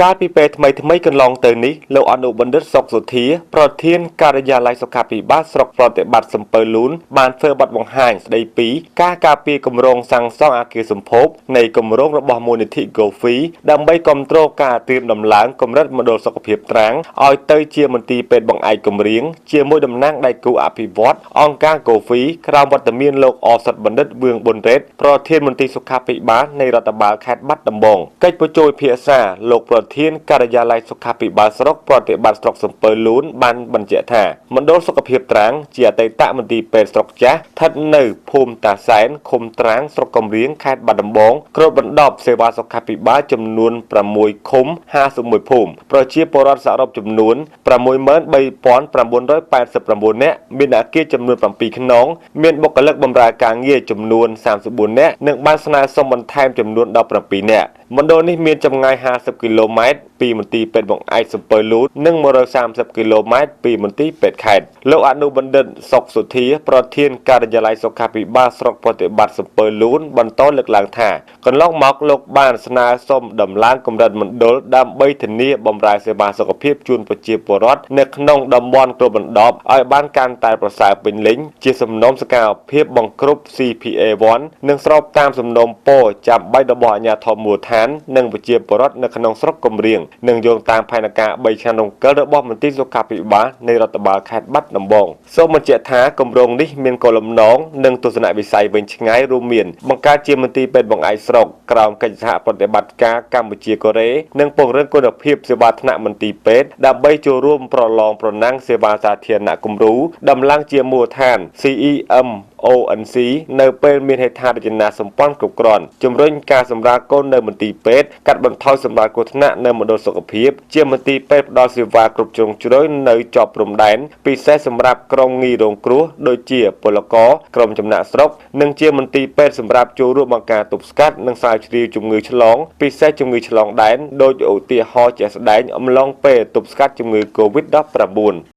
ការពីពេលថ្មីកន្លងទៅនេះលោកអនុបណ្ឌិតសុកសុធាប្រធានការិយាល័យសុខាភិបាលស្រុកប្រតិបត្តិសំពើលូនបានធ្វើបទបង្ហាញស្ដីពីការការពារគម្រោងសាងសង់អគារសម្ភោគនៃគម្រោងរបស់មូលនិធិ Gofi ដើម្បីគ្រប់គ្រងការត្រៀមដំឡើងកម្រិតមណ្ឌលសុខភាពត្រាំងឲ្យទៅជាមន្ទីរពេទ្យបង្អែកគម្រៀងជាមួយតំណាងដៃគូអភិវឌ្ឍន៍អង្គការ Gofi ក្រោមវត្តមានលោកអសិទ្ធបណ្ឌិតវឿងប៊ុនរ៉េតប្រធានមន្ទីរសុខាភិបាលនៃរដ្ឋបាលខេត្តបាត់ដំបងកិច្ចប្រជុំពិភាក្សាលោកប្រធានការិយាល័យសុខាភិបាលស្រុកប្រតិបត្តិស្រុកសំពើលូនបានបញ្ជាក់ថាមណ្ឌលសុខភាពត្រាំងជាអតីតមន្ទីរពេទ្យស្រុកចាស់ស្ថិតនៅភូមិតាសែនឃុំត្រាំងស្រុកកំរៀងខេត្តបាត់ដំបងគ្របដណ្ដប់សេវាសុខាភិបាលចំនួន6ឃុំ51ភូមិប្រជាពលរដ្ឋសរុបចំនួន63989នាក់មានអគារចំនួន7ខ្នងមានបុគ្គលិកបម្រើការងារចំនួន34នាក់និងបានស្នើសុំបន្ថែមចំនួន17នាក់មណ្ឌលនេះមានចម្ងាយ50គីឡូម៉ែត្រពីមន្ទីរពេទ្យបង្អែកសំពើលូននិង130គីឡូម៉ែត្រពីមន្ទីរពេទ្យខេត្តលោកអនុបណ្ឌិតសុកសុធាប្រធានការិយាល័យសុខាភិបាលស្រុកប្រតិបត្តិសំពើលូនបន្តលើកឡើងថាកន្លងមកលោកបានស្នើសុំដំឡើងកម្រិតមណ្ឌលដើម្បីធានាបម្រើសេវាសុខភាពជូនប្រជាពលរដ្ឋនៅក្នុងតំបន់គ្របដណ្ដប់ឲ្យបានកាន់តែប្រសើរពេញលេញជាសំណុំសកម្មភាពបង្ក្រប់ CPA1 និងស្របតាមសំណុំពរចាំបាច់របស់អាជ្ញាធរមូលដ្ឋាននិងប្រជាពលរដ្ឋនៅក្នុងស្រុកកំរៀងនិងយោងតាមផែនការ3ឆ្នាំរង្កិលរបស់មន្ទីរសុខាភិបាលនៃរដ្ឋបាលខេត្តបាត់ដំបងសូមបញ្ជាក់ថាគម្រោងនេះមានគោលបំណងនិងទស្សនវិស័យវែងឆ្ងាយរួមមានបង្កើតជាមន្ទីរពេទ្យបង្អែកស្រុកក្រោមកិច្ចសហប្រតិបត្តិការកម្ពុជាកូរ៉េនិងពង្រឹងគុណភាពសេវាថ្នាក់មន្ទីរពេទ្យដើម្បីចូលរួមប្រឡងប្រណាំងសេវាសាធារណៈគំរូដំឡើងជាមូលដ្ឋាន CEMONC នៅពេលមានហេដ្ឋារចនាសម្ព័ន្ធគ្រប់គ្រាន់ជំរុញការសម្រាលកូននៅមន្ទីរពេទ្យកាត់បន្ថយសម្រាលគ្រោះថ្នាក់នៅមណ្ឌលសុខភាពជាមន្ទីរពេទ្យផ្ដល់សេវាគ្រប់ជ្រុងជ្រោយនៅជាប់ព្រំដែនពិសេសសម្រាប់ក្រុមងាយរងគ្រោះដូចជាពលករក្រុមចំណាក់ស្រុកនិងជាមន្ទីរពេទ្យសម្រាប់ចូលរួមបង្ការទប់ស្កាត់និងស្រាវជ្រាវជំងឺឆ្លងពិសេសជំងឺឆ្លងដែនដោយឧទាហរណ៍ជាក់ស្ដែងអំឡុងពេលទប់ស្កាត់ជំងឺ COVID-19